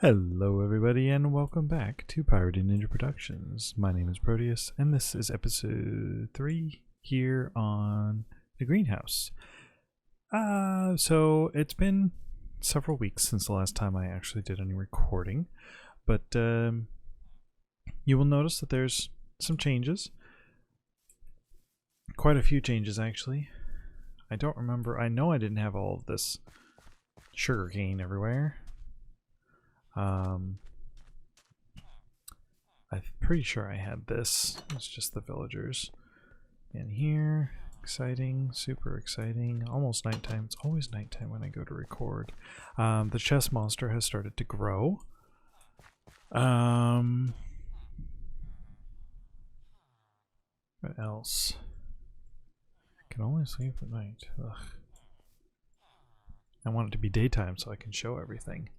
Hello everybody and welcome back to Pirate Ninja Productions. My name is Proteus and this is episode 3 here on the greenhouse. So it's been several weeks since the last time I actually did any recording, but you will notice that there's some changes. Quite a few changes actually. I don't remember, I know I didn't have all of this sugarcane everywhere. I'm pretty sure I had this. It's just the villagers. And here, exciting, super exciting. Almost nighttime. It's always nighttime when I go to record. The chest monster has started to grow. What else? I can only sleep at night. Ugh. I want it to be daytime so I can show everything.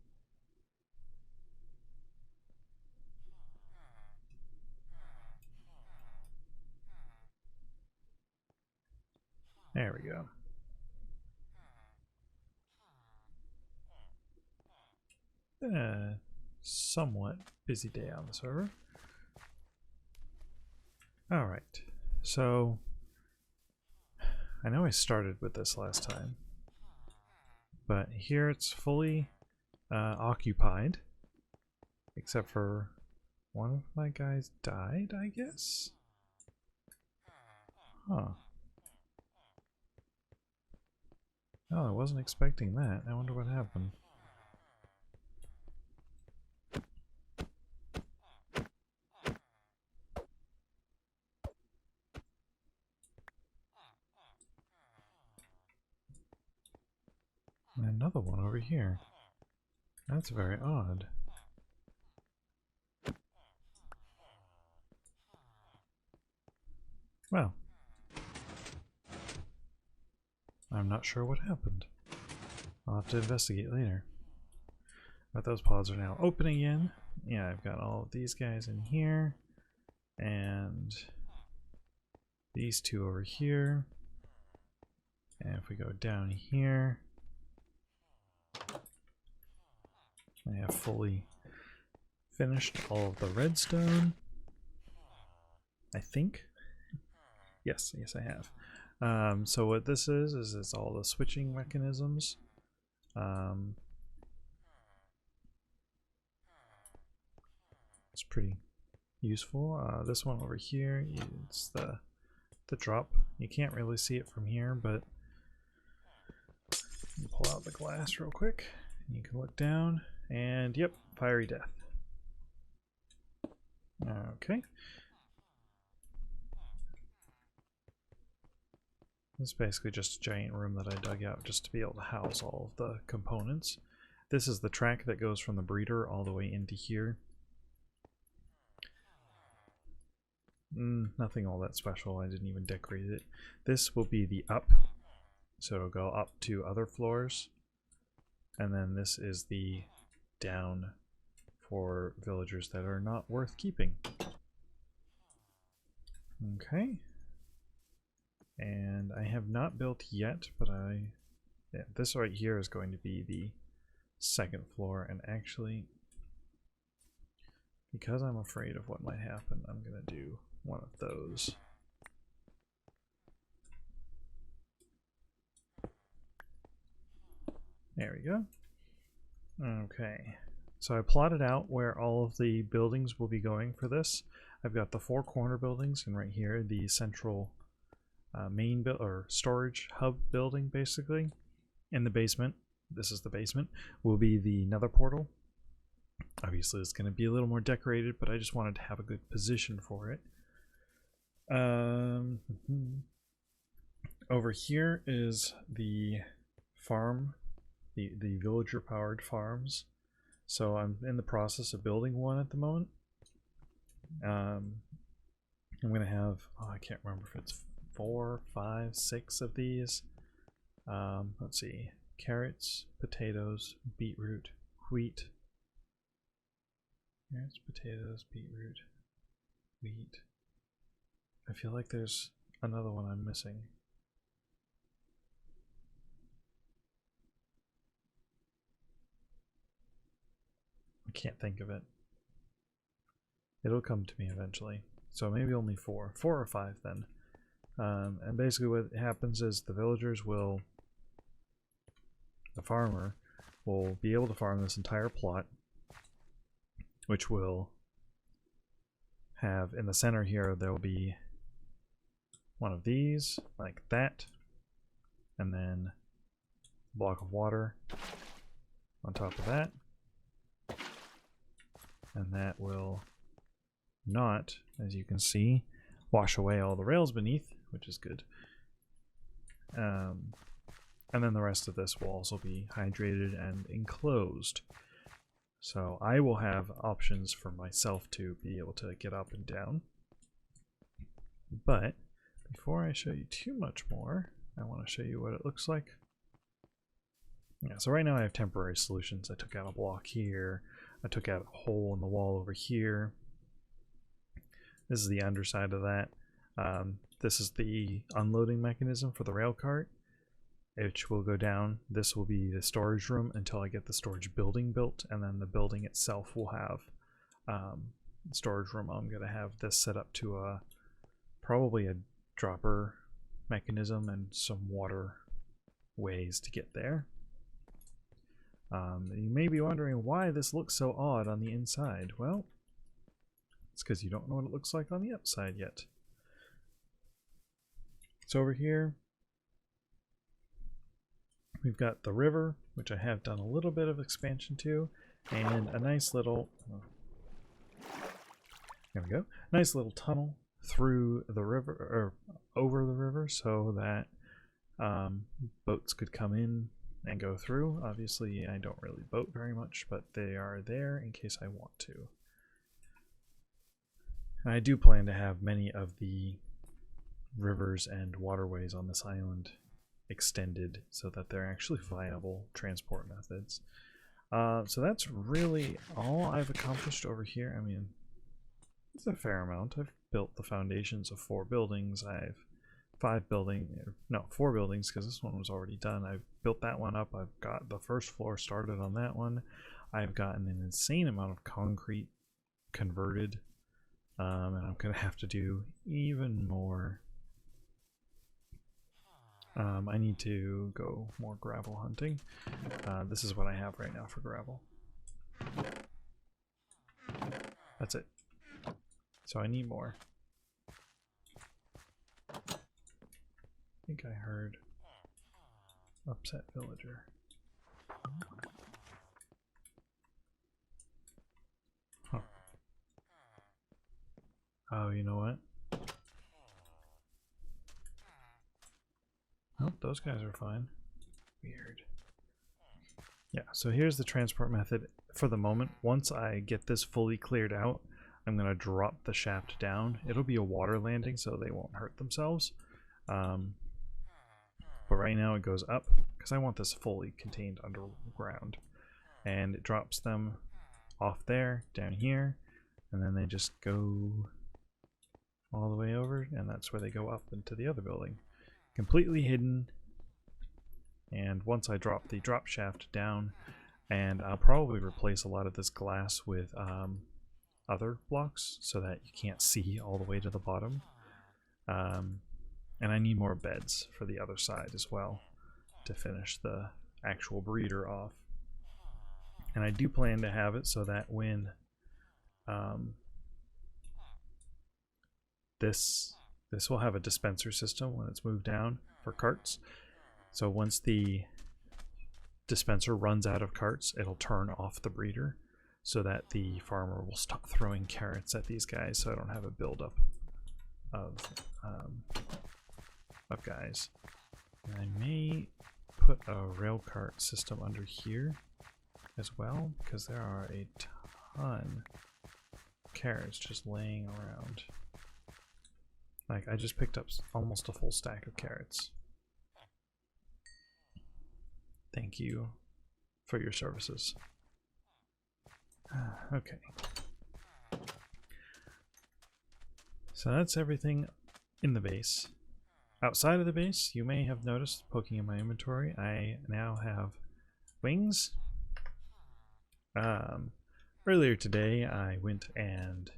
There we go. Somewhat busy day on the server. Alright, so I know I started with this last time, but here it's fully occupied, except for one of my guys died, I guess? Huh. Oh, I wasn't expecting that. I wonder what happened. And another one over here. That's very odd. Well, I'm not sure what happened. I'll have to investigate later. But those pods are now open again. Yeah, I've got all of these guys in here. And these two over here. And if we go down here, I have fully finished all of the redstone. I think. Yes, I have. So what this is it's all the switching mechanisms. It's pretty useful. This one over here, it's the drop. You can't really see it from here, but you pull out the glass real quick. And you can look down, and yep, fiery death. Okay. This is basically just a giant room that I dug out just to be able to house all of the components. This is the track that goes from the breeder all the way into here. Nothing all that special, I didn't even decorate it. This will be the up, so it'll go up to other floors. And then this is the down for villagers that are not worth keeping. Okay. And I have not built yet, but this right here is going to be the second floor, and actually, because I'm afraid of what might happen, I'm going to do one of those. There we go. Okay, so I plotted out where all of the buildings will be going for this. I've got the 4 corner buildings, and right here the central main or storage hub building, basically. In the basement, this is the basement, will be the nether portal. Obviously it's going to be a little more decorated, but I just wanted to have a good position for it. Over here is the farm, the villager powered farms. So I'm in the process of building one at the moment. I'm going to have, I can't remember if it's 4, 5, 6 of these. Let's see, carrots, potatoes, beetroot, wheat. Carrots, potatoes, beetroot, wheat. I feel like there's another one I'm missing. can't think of it. It'll come to me eventually. So maybe only 4 or 5 then. And basically what happens is the villagers will, the farmer will be able to farm this entire plot, which will have in the center here, there will be one of these like that, and then a block of water on top of that, and that will not, as you can see, wash away all the rails beneath, which is good. And then the rest of this will also be hydrated and enclosed. So I will have options for myself to be able to get up and down. But before I show you too much more, I want to show you what it looks like. Yeah, so right now I have temporary solutions. I took out a block here. I took out a hole in the wall over here. This is the underside of that. This is the unloading mechanism for the rail cart, which will go down. This will be the storage room until I get the storage building built, and then the building itself will have storage room. I'm going to have this set up to probably a dropper mechanism and some water ways to get there. You may be wondering why this looks so odd on the inside. Well, it's because you don't know what it looks like on the outside yet. So over here, we've got the river, which I have done a little bit of expansion to, and a nice little, there we go, nice little tunnel through the river, or over the river, so that boats could come in and go through. Obviously, I don't really boat very much, but they are there in case I want to. And I do plan to have many of the rivers and waterways on this island extended so that they're actually viable transport methods. So that's really all I've accomplished over here. I mean, it's a fair amount. I've built the foundations of 4 buildings. I've 4 buildings, because this one was already done. I've built that one up. I've got the first floor started on that one. I've gotten an insane amount of concrete converted, and I'm gonna have to do even more. I need to go more gravel hunting. This is what I have right now for gravel. That's it. So I need more. I think I heard upset villager. Huh. Oh, you know what? Oh, those guys are fine. Weird. Yeah, so here's the transport method for the moment. Once I get this fully cleared out, I'm going to drop the shaft down. It'll be a water landing, so they won't hurt themselves. But right now it goes up, because I want this fully contained underground. And it drops them off there, down here, and then they just go all the way over, and that's where they go up into the other building. Completely hidden. And once I drop the drop shaft down, and I'll probably replace a lot of this glass with other blocks so that you can't see all the way to the bottom. And I need more beds for the other side as well to finish the actual breeder off. And I do plan to have it so that when this will have a dispenser system when it's moved down for carts. So once the dispenser runs out of carts, it'll turn off the breeder so that the farmer will stop throwing carrots at these guys, so I don't have a buildup of guys. And I may put a rail cart system under here as well, because there are a ton of carrots just laying around. Like, I just picked up almost a full stack of carrots. Thank you for your services. Okay. So that's everything in the base. Outside of the base, you may have noticed, poking in my inventory, I now have wings. Earlier today, I went and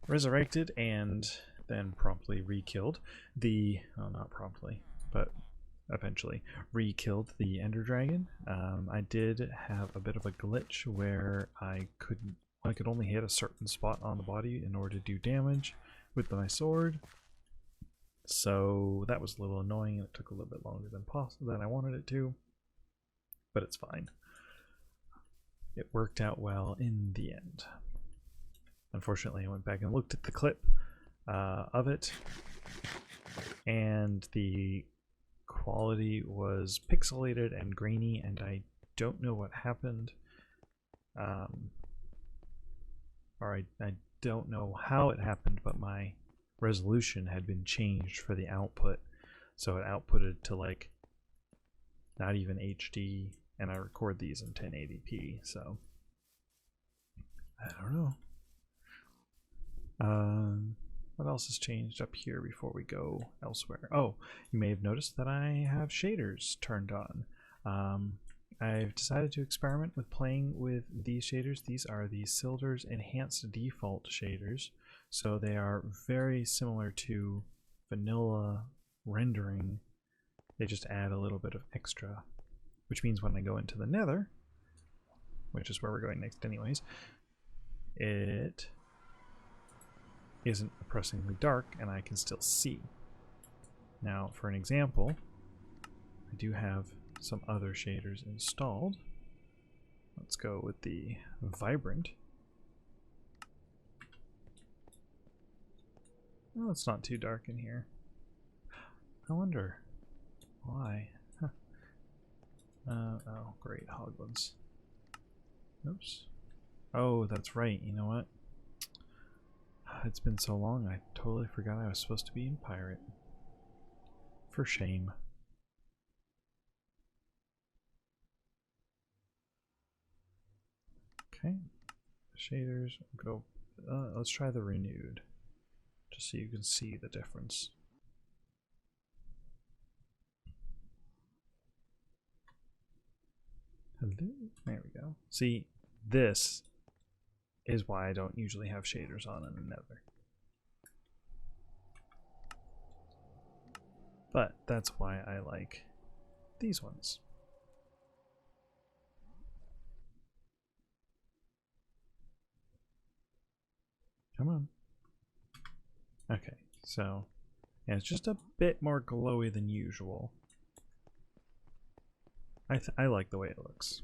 resurrected and then promptly re-killed the, well, not promptly, but eventually re-killed the Ender Dragon. I did have a bit of a glitch where I could only hit a certain spot on the body in order to do damage with my sword. So that was a little annoying, and it took a little bit longer than I wanted it to, but it's fine. It worked out well in the end. Unfortunately, I went back and looked at the clip of it, and the quality was pixelated and grainy, and I don't know what happened, or I don't know how it happened, but my resolution had been changed for the output, so it outputted to like not even HD, and I record these in 1080p, so I don't know. What else has changed up here before we go elsewhere? Oh, you may have noticed that I have shaders turned on. I've decided to experiment with playing with these shaders. These are the Silder's Enhanced Default shaders, so they are very similar to vanilla rendering. They just add a little bit of extra, which means when I go into the Nether, which is where we're going next anyways, it isn't oppressingly dark and I can still see. Now, for an example, I do have some other shaders installed. Let's go with the Vibrant. Oh, it's not too dark in here. I wonder why. Huh. Oh, great, Hoglins. Oops. Oh, that's right. You know what? It's been so long, I totally forgot I was supposed to be in Pirate. For shame. Okay. Shaders. Go. Let's try the Renewed, just so you can see the difference. Hello. There we go. See, this is why I don't usually have shaders on in the Nether. But that's why I like these ones. Come on. Okay, so yeah, it's just a bit more glowy than usual. I like the way it looks.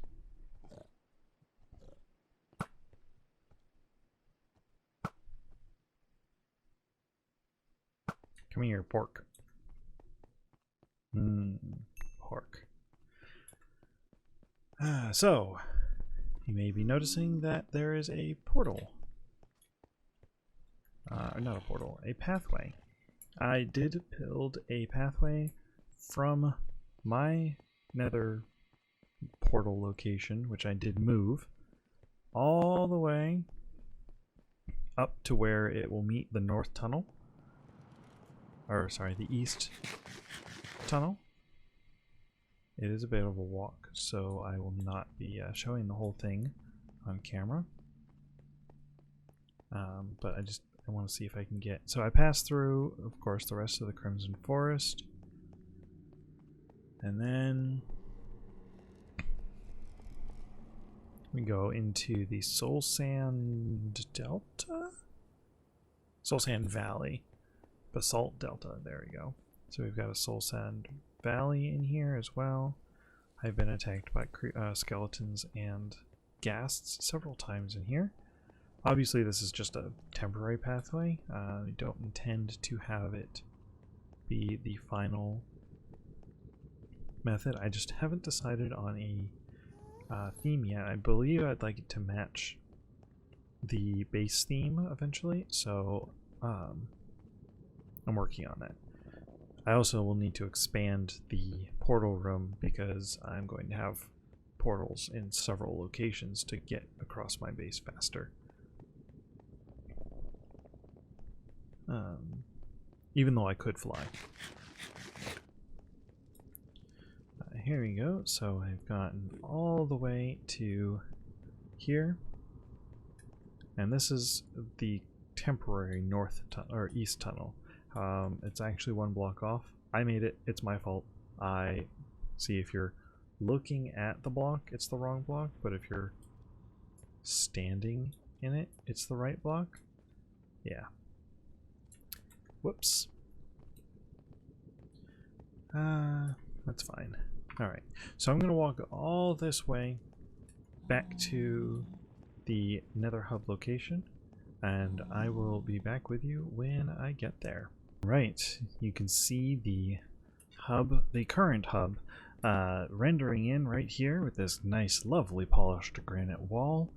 Come here, pork. Pork. So, you may be noticing that there is a portal. Not a portal, a pathway. I did build a pathway from my Nether portal location, which I did move, all the way up to where it will meet the north tunnel. Or, sorry, the east tunnel. It is a bit of a walk, so I will not be showing the whole thing on camera. But I want to see if I can get... So I passed through, of course, the rest of the Crimson Forest. And then we go into the Soul Sand Delta? Soul Sand Valley. Basalt Delta, there we go. So we've got a Soul Sand Valley in here as well. I've been attacked by skeletons and ghasts several times in here. Obviously this is just a temporary pathway. I don't intend to have it be the final method. I just haven't decided on a theme yet. I believe I'd like it to match the base theme eventually, so I'm working on that. I also will need to expand the portal room because I'm going to have portals in several locations to get across my base faster. Even though I could fly. Here we go. So I've gotten all the way to here. And this is the temporary north or east tunnel. It's actually one block off. I made it. It's my fault. I see if you're looking at the block, it's the wrong block, but if you're standing in it, it's the right block. Yeah. Whoops. That's fine. Alright, so I'm going to walk all this way back to the Nether Hub location, and I will be back with you when I get there. Right, you can see the hub, the current hub, rendering in right here with this nice, lovely polished granite wall.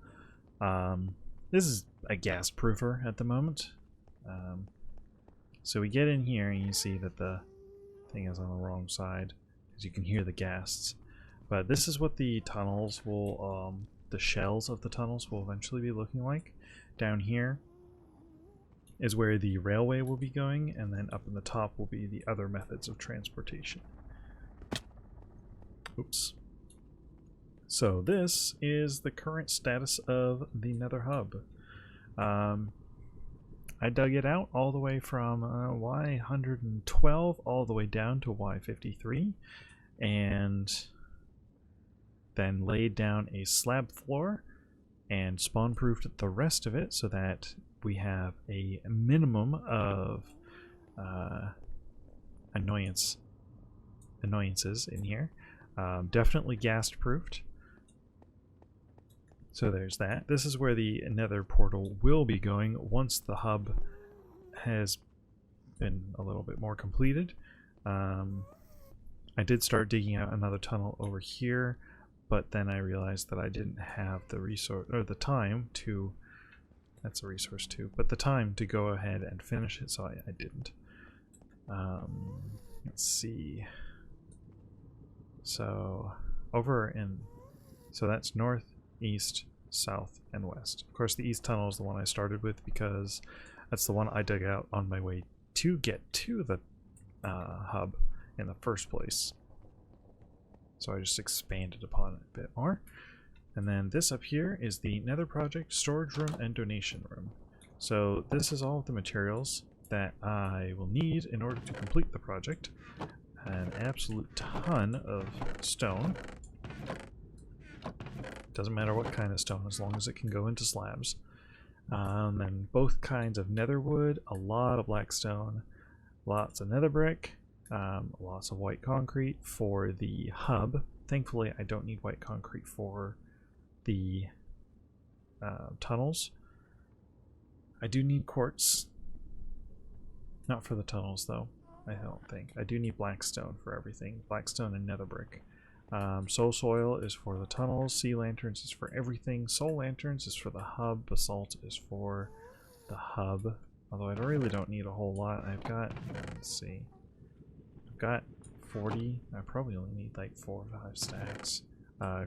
This is a gas proofer at the moment. So we get in here and you see that the thing is on the wrong side, because you can hear the ghasts. But this is what the tunnels will, the shells of the tunnels will eventually be looking like. Down here is where the railway will be going, and then up in the top will be the other methods of transportation. Oops. So this is the current status of the Nether Hub. I dug it out all the way from Y112 all the way down to Y53, and then laid down a slab floor and spawn-proofed the rest of it so that we have a minimum of annoyances in here. Definitely gas-proofed. So there's that. This is where the Nether portal will be going once the hub has been a little bit more completed. I did start digging out another tunnel over here, but then I realized that I didn't have the resource or the time to. That's a resource too, but the time to go ahead and finish it, so I didn't. Let's see. So so that's north, east, south, and west. Of course, the east tunnel is the one I started with because that's the one I dug out on my way to get to the hub in the first place. So I just expanded upon it a bit more. And then this up here is the Nether Project storage room and donation room. So this is all of the materials that I will need in order to complete the project. An absolute ton of stone. Doesn't matter what kind of stone, as long as it can go into slabs. And both kinds of nether wood, a lot of black stone, lots of nether brick, lots of white concrete for the hub. Thankfully, I don't need white concrete for the tunnels. I do need quartz. Not for the tunnels, though, I don't think. I do need black stone for everything. Black stone and nether brick. Soul soil is for the tunnels, sea lanterns is for everything, soul lanterns is for the hub, basalt is for the hub, although I really don't need a whole lot. I've got, let's see, I've got 40, I probably only need like 4 or 5 stacks.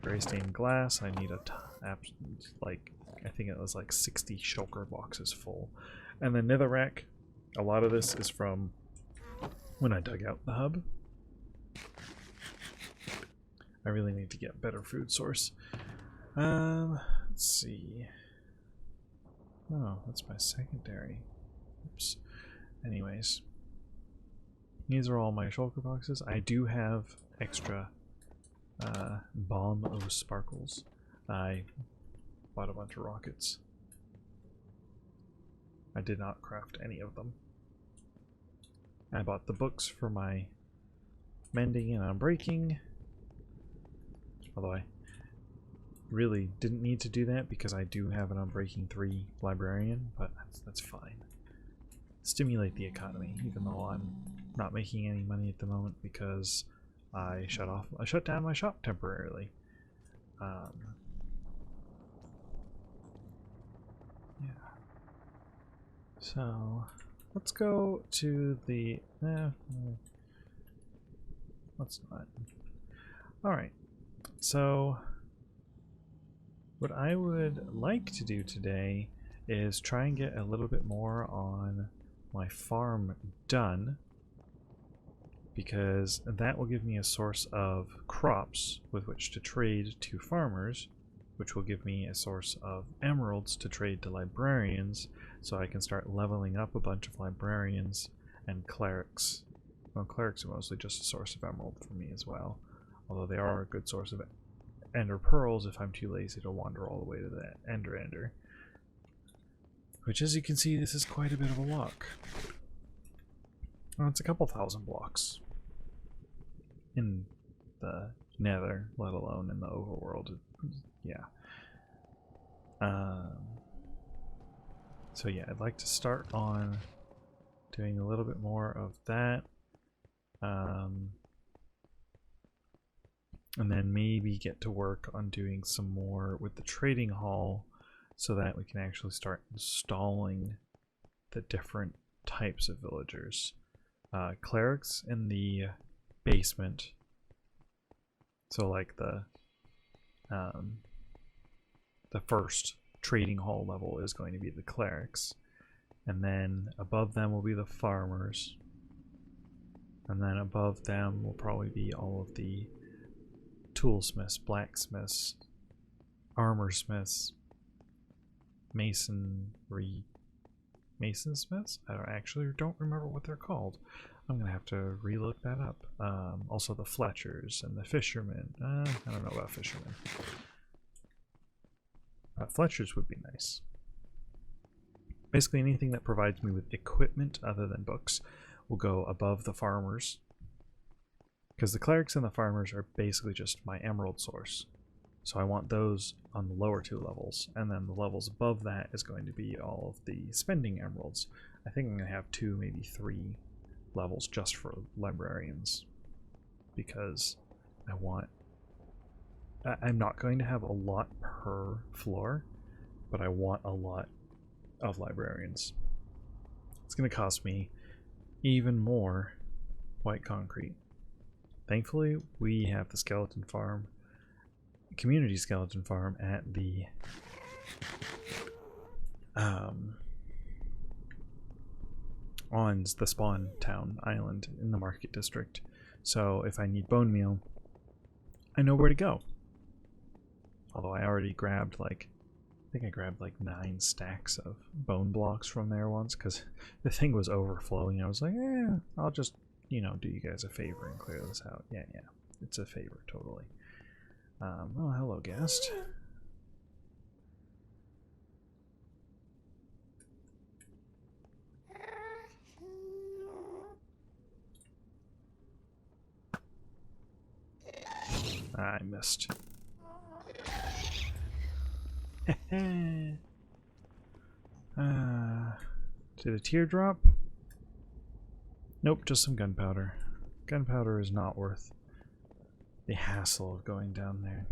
Gray stained glass, I need like, I think it was like 60 shulker boxes full. And then netherrack, a lot of this is from when I dug out the hub. I really need to get a better food source. Let's see. Oh, that's my secondary. Oops. Anyways. These are all my shulker boxes. I do have extra bomb of sparkles. I bought a bunch of rockets. I did not craft any of them. I bought the books for my mending and unbreaking. Although I really didn't need to do that because I do have an Unbreaking 3 librarian, but that's fine. Stimulate the economy, even though I'm not making any money at the moment because I shut down my shop temporarily. Yeah. So let's go to the. Let's not. All right. So what I would like to do today is try and get a little bit more on my farm done, because that will give me a source of crops with which to trade to farmers which will give me a source of emeralds to trade to librarians, so I can start leveling up a bunch of librarians and clerics. Well, clerics are mostly just a source of emerald for me as well, although they are a good source of ender pearls if I'm too lazy to wander all the way to that ender. Which, as you can see, this is quite a bit of a walk. Well, it's a couple thousand blocks in the nether, let alone in the overworld. Yeah. So yeah, I'd like to start on doing a little bit more of that. And then maybe get to work on doing some more with the trading hall so that we can actually start installing the different types of villagers. Clerics in the basement, so like the first trading hall level is going to be the clerics, and then above them will be the farmers, and then above them will probably be all of the toolsmiths, blacksmiths, armorsmiths, masonsmiths? I don't remember what they're called. I'm gonna have to relook that up. Also the Fletchers and the fishermen. I don't know about fishermen. Fletchers would be nice. Basically anything that provides me with equipment other than books will go above the farmers, because the clerics and the farmers are basically just my emerald source. So I want those on the lower two levels, and then the levels above that is going to be all of the spending emeralds. I think I'm going to have 2, maybe 3 levels just for librarians, because I'm not going to have a lot per floor, but I want a lot of librarians. It's going to cost me even more white concrete. Thankfully, we have the skeleton farm, community skeleton farm at the on the spawn town island in the market district. So if I need bone meal, I know where to go. Although I already grabbed I think I grabbed 9 stacks of bone blocks from there once, because the thing was overflowing. I was like, I'll just, do you guys a favor and clear this out. Yeah, it's a favor, totally. Oh, hello, guest. I missed. Did a teardrop? Nope, just some gunpowder. Gunpowder is not worth the hassle of going down there.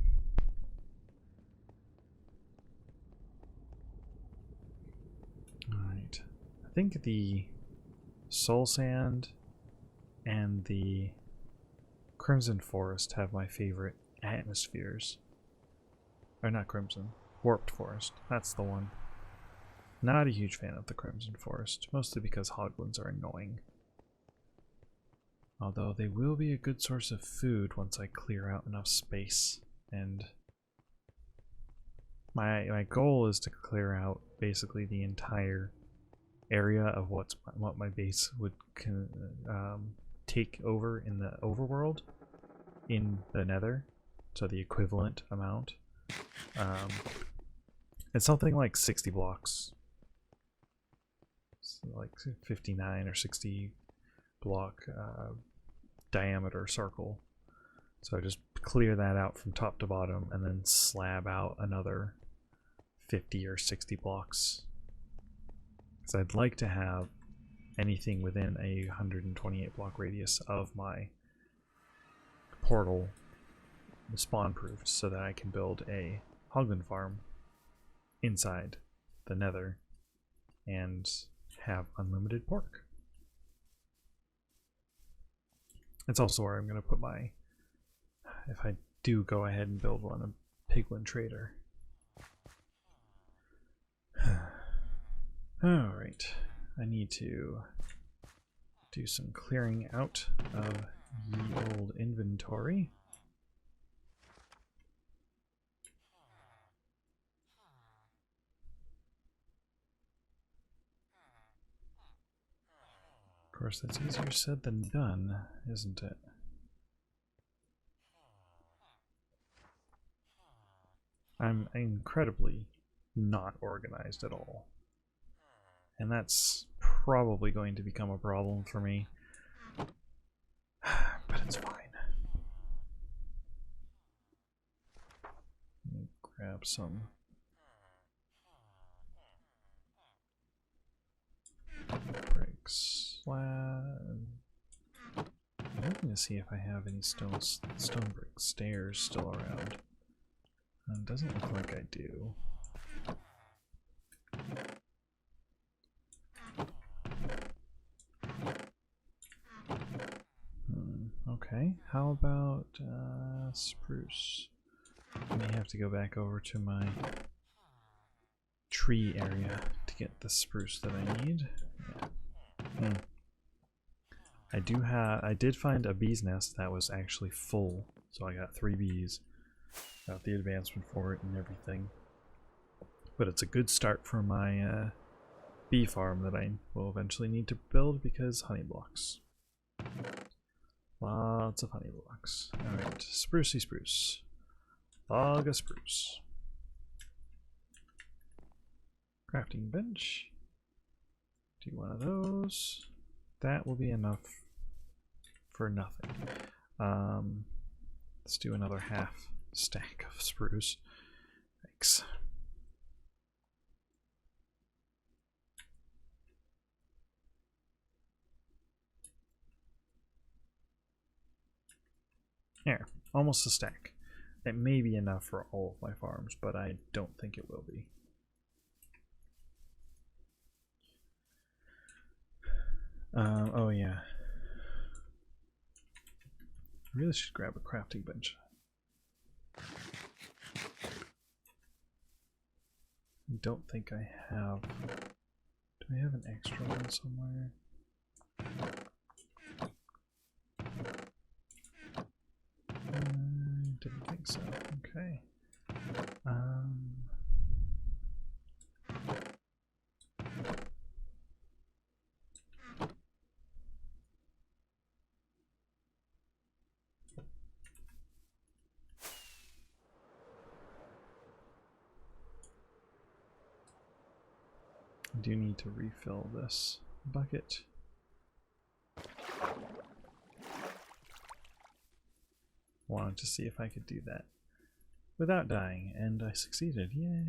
Alright. I think the soul sand and the crimson forest have my favorite atmospheres. Or not crimson. Warped forest. That's the one. Not a huge fan of the crimson forest, mostly because hoglins are annoying. Although they will be a good source of food once I clear out enough space. And my goal is to clear out basically the entire area of what my base would take over in the overworld in the nether. So the equivalent amount. It's something like 60 blocks. So like 59 or 60 block diameter circle. So I just clear that out from top to bottom and then slab out another 50 or 60 blocks. Because I'd like to have anything within a 128 block radius of my portal spawn proofed, so that I can build a hoglin farm inside the nether and have unlimited pork. It's also where I'm going to put my, if I do go ahead and build one, a piglin trader. Alright, I need to do some clearing out of the old inventory. course, that's easier said than done, isn't it? I'm incredibly not organized at all. And that's probably going to become a problem for me. But it's fine. Let me grab some bricks. I'm looking to see if I have any stone brick stairs still around. Doesn't look like I do. Okay, how about spruce? I may have to go back over to my tree area to get the spruce that I need. Yeah. I did find a bee's nest that was actually full, so I got 3 bees. Got the advancement for it and everything. But it's a good start for my bee farm that I will eventually need to build because honey blocks. Lots of honey blocks. Alright, sprucey spruce. Log of spruce. Crafting bench. Do one of those. That will be enough for nothing. Let's do another half stack of spruce. Thanks. Here, almost a stack. It may be enough for all of my farms, but I don't think it will be. Oh yeah. I really should grab a crafting bench. I don't think I have. Do I have an extra one somewhere? Didn't think so. Okay. I do need to refill this bucket. Wanted to see if I could do that without dying, and I succeeded. Yay!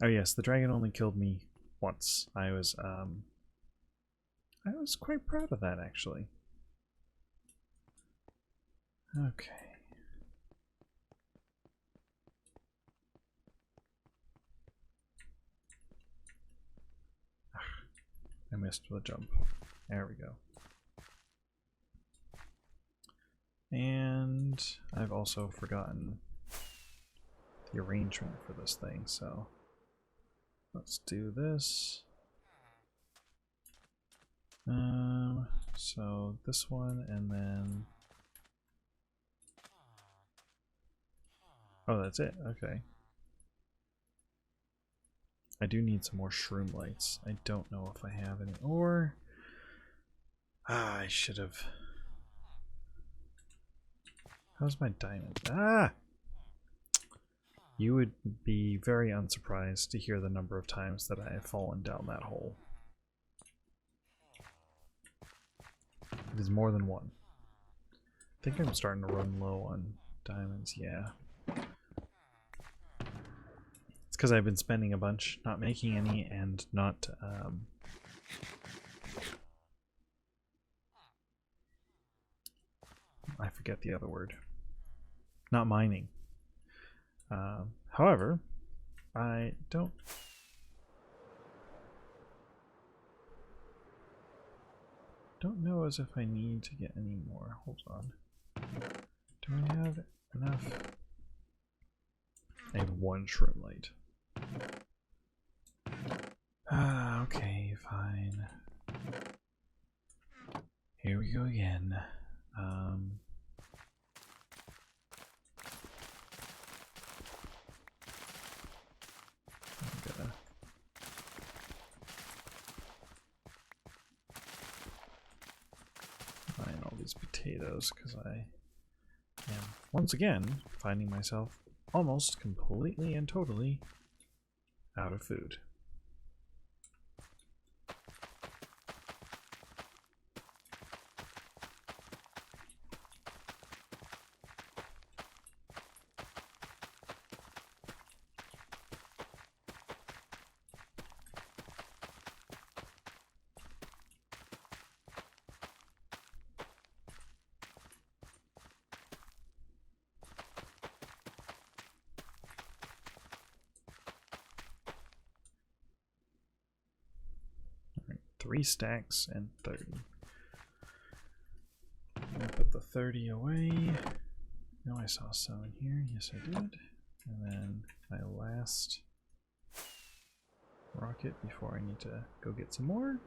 Oh yes, the dragon only killed me once. I was quite proud of that, actually. Okay. I missed the jump. There we go. And I've also forgotten the arrangement for this thing, so let's do this. So this one, and then... Oh, that's it. Okay. I do need some more shroom lights. I don't know if I have any. Or... I should have... How's my diamond? Ah! You would be very unsurprised to hear the number of times that I have fallen down that hole. It is more than one. I think I'm starting to run low on diamonds, yeah. It's because I've been spending a bunch, not making any, and not... I forget the other word. Not mining. However, I don't know as if I need to get any more. Hold on. Do I have enough? I have one shroom light. Okay, fine. Here we go again. these potatoes because I am once again finding myself almost completely and totally out of food. Alright, 3 stacks and 30. I'm gonna put the 30 away. No, I saw some in here. Yes, I did. And then my last rocket before I need to go get some more.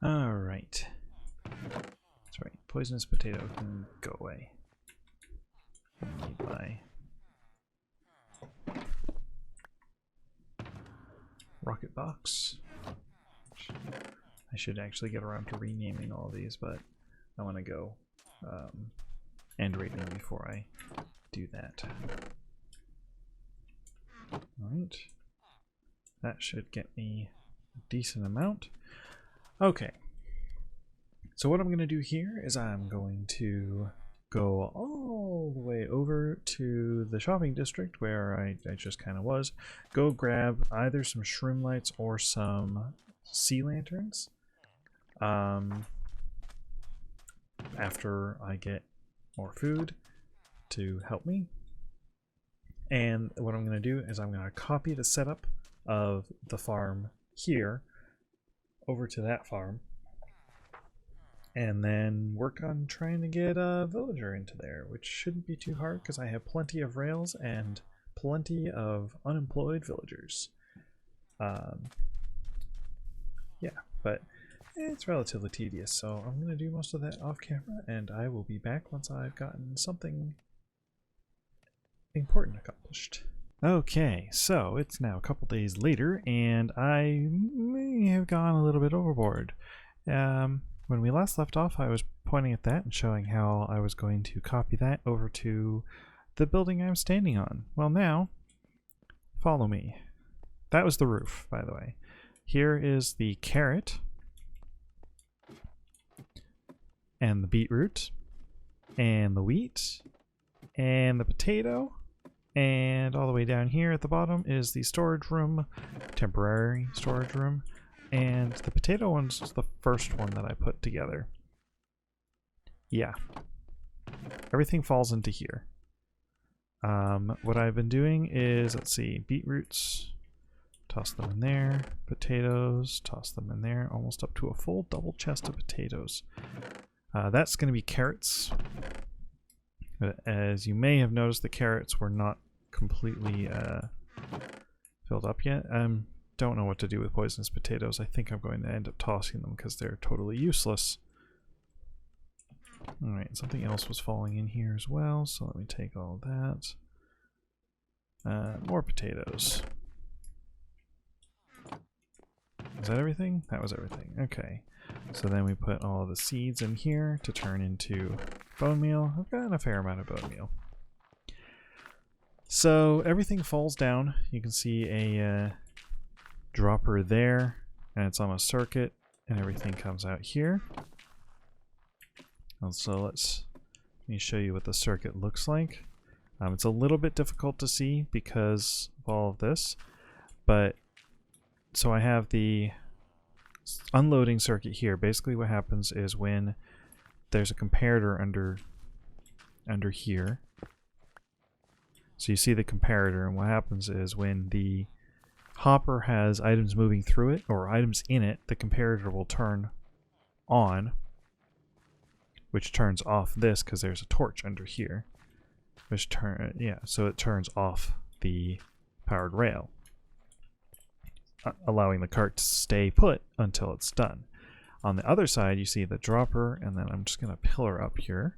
Alright. That's right. Poisonous potato can go away. I need my rocket box. I should actually get around to renaming all of these, but I want to go end rating before I do that. Alright. That should get me a decent amount. Okay. So what I'm going to do here is I'm going to go all the way over to the shopping district where I just kind of was. Go grab either some shroom lights or some sea lanterns. After I get more food to help me. And what I'm going to do is I'm going to copy the setup of the farm here over to that farm. And then work on trying to get a villager into there, which shouldn't be too hard because I have plenty of rails and plenty of unemployed villagers. Yeah, but it's relatively tedious, so I'm going to do most of that off camera, and I will be back once I've gotten something important accomplished. Okay, so it's now a couple days later, and I may have gone a little bit overboard. When we last left off, I was pointing at that and showing how I was going to copy that over to the building I'm standing on. Well, now, follow me. That was the roof, by the way. Here is the carrot, and the beetroot, and the wheat, and the potato, and all the way down here at the bottom is the storage room, temporary storage room. And the potato one's the first one that I put together. Yeah. Everything falls into here. What I've been doing is, let's see, beetroots, toss them in there. Potatoes, toss them in there. Almost up to a full double chest of potatoes. That's going to be carrots. But as you may have noticed, the carrots were not completely filled up yet. Don't know what to do with poisonous potatoes. I think I'm going to end up tossing them because they're totally useless. Alright, something else was falling in here as well, so let me take all that. More potatoes. Is that everything? That was everything. Okay. So then we put all the seeds in here to turn into bone meal. I've got a fair amount of bone meal. So everything falls down. You can see a dropper there, and it's on a circuit, and everything comes out here. And so let me show you what the circuit looks like. It's a little bit difficult to see because of all of this, but so I have the unloading circuit here. Basically what happens is when there's a comparator under here, so you see the comparator, and what happens is when the hopper has items moving through it or items in it, the comparator will turn on, which turns off this because there's a torch under here, which so it turns off the powered rail, allowing the cart to stay put until it's done. On the other side, you see the dropper, and then I'm just going to pillar up here.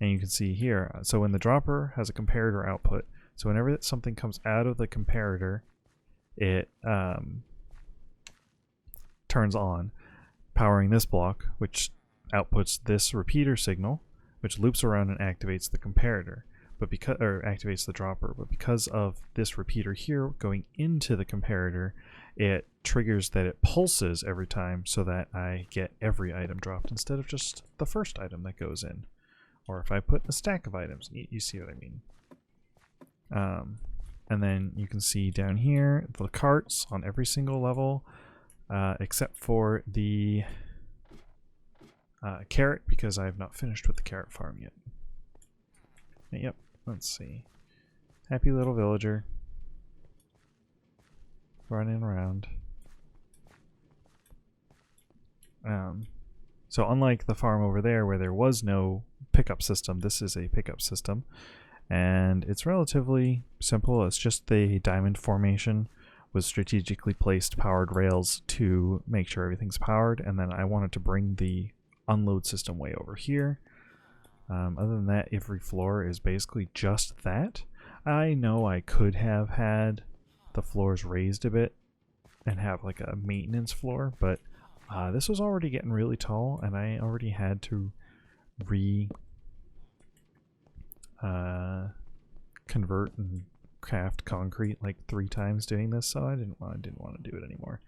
And you can see here, so when the dropper has a comparator output, So whenever something comes out of the comparator, it turns on, powering this block, which outputs this repeater signal, which loops around and activates the comparator, activates the dropper. But because of this repeater here going into the comparator, it triggers that it pulses every time so that I get every item dropped instead of just the first item that goes in. Or if I put a stack of items, you see what I mean. And then you can see down here the carts on every single level, except for the carrot, because I have not finished with the carrot farm yet. Yep, let's see. Happy little villager. Running around. So unlike the farm over there where there was no pickup system, this is a pickup system. And it's relatively simple. It's just the diamond formation with strategically placed powered rails to make sure everything's powered. And then I wanted to bring the unload system way over here. Other than that, every floor is basically just that. I know I could have had the floors raised a bit and have like a maintenance floor, but this was already getting really tall and I already had to convert and craft concrete like 3 times doing this, so I didn't want to do it anymore.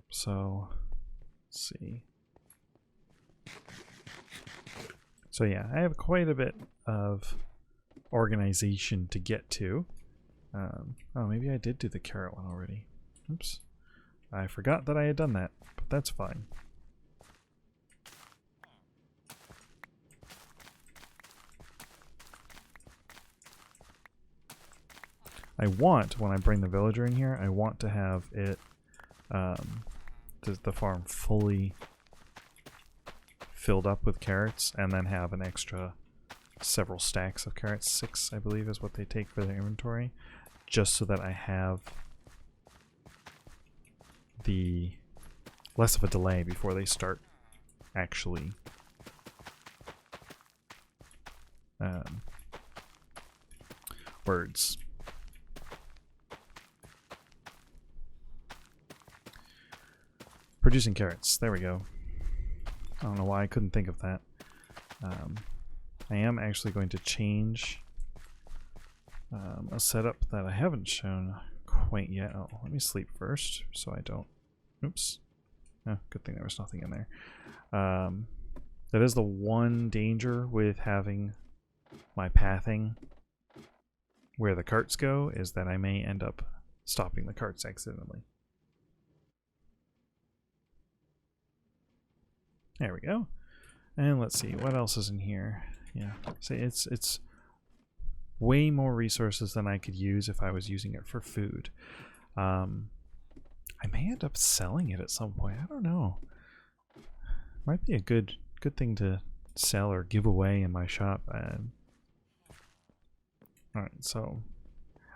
So let's see. So yeah, I have quite a bit of organization to get to. Oh, maybe I did do the carrot one already. Oops. I forgot that I had done that, but that's fine. I want, when I bring the villager in here, I want to have it, the farm fully filled up with carrots, and then have an extra several stacks of carrots. 6, I believe, is what they take for their inventory, just so that I have the less of a delay before they start actually words. Producing carrots. There we go. I don't know why I couldn't think of that. I am actually going to change a setup that I haven't shown quite yet. Oh, let me sleep first so I don't... Oops. Oh, good thing there was nothing in there. That is the one danger with having my pathing where the carts go, is that I may end up stopping the carts accidentally. There we go. And let's see, what else is in here? Yeah, see, it's way more resources than I could use if I was using it for food. I may end up selling it at some point. I don't know. Might be a good thing to sell or give away in my shop. Alright, so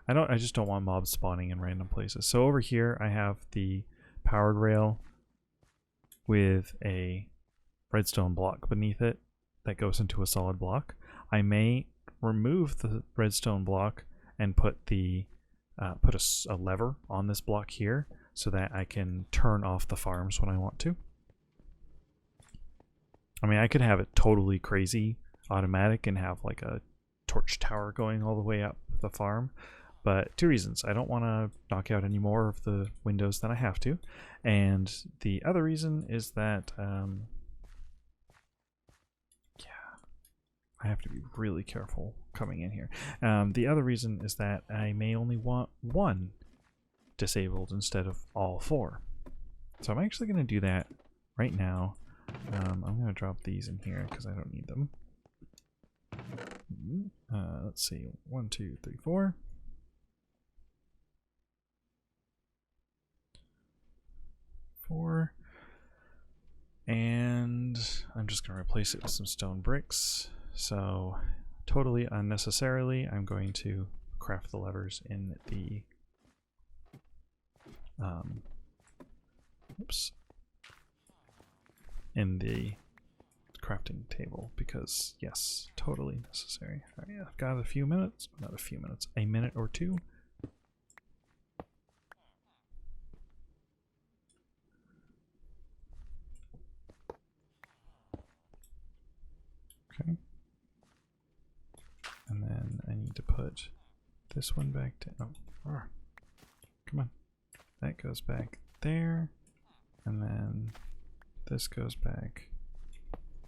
I just don't want mobs spawning in random places. So over here I have the powered rail with a redstone block beneath it that goes into a solid block. I may remove the redstone block and put the put a lever on this block here so that I can turn off the farms when I want to. I mean, I could have it totally crazy automatic and have like a torch tower going all the way up the farm, but 2 reasons. I don't want to knock out any more of the windows than I have to, and the other reason is that I have to be really careful coming in here. The other reason is that I may only want 1 disabled instead of all 4. So I'm actually going to do that right now. I'm going to drop these in here because I don't need them. Let's see, 1, 2, 3, 4. 4. And I'm just going to replace it with some stone bricks. So totally unnecessarily, I'm going to craft the levers in the crafting table because, yes, totally necessary. All right, I've got a few minutes. Not a few minutes. A minute or two. Okay. And then I need to put this one back down. Oh, come on. That goes back there. And then this goes back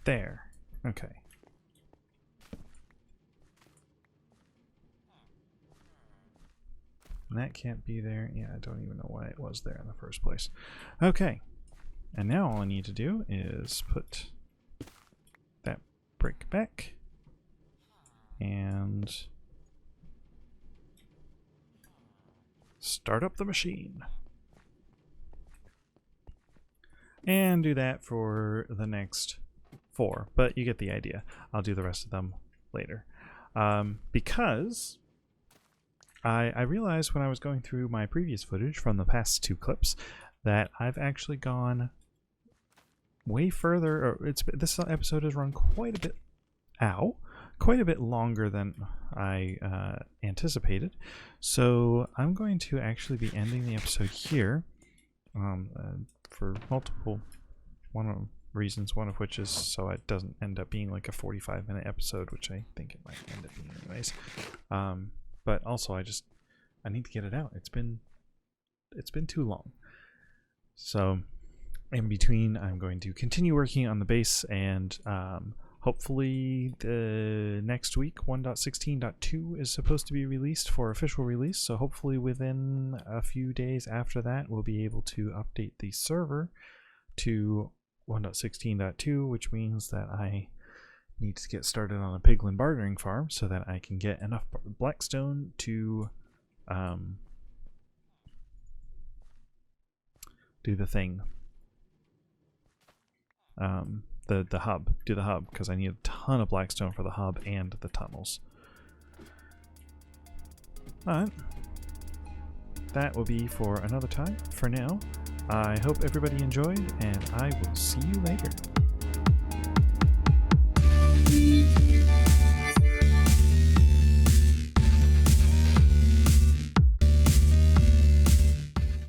there. Okay. And that can't be there. Yeah, I don't even know why it was there in the first place. Okay. And now all I need to do is put that brick back. And start up the machine. And do that for the next 4. But you get the idea. I'll do the rest of them later. Because I realized when I was going through my previous footage from the past 2 clips that I've actually gone way further. Or this episode has run quite a bit. Quite a bit longer than I anticipated. So I'm going to actually be ending the episode here for multiple reasons, one of which is so it doesn't end up being like a 45-minute episode, which I think it might end up being anyways. But also I need to get it out. It's been too long. So in between, I'm going to continue working on the base, and hopefully the next week 1.16.2 is supposed to be released for official release. So hopefully within a few days after that, we'll be able to update the server to 1.16.2, which means that I need to get started on a piglin bartering farm so that I can get enough blackstone to do the thing. The hub. Do the hub, because I need a ton of blackstone for the hub and the tunnels. Alright. That will be for another time. For now, I hope everybody enjoyed, and I will see you later.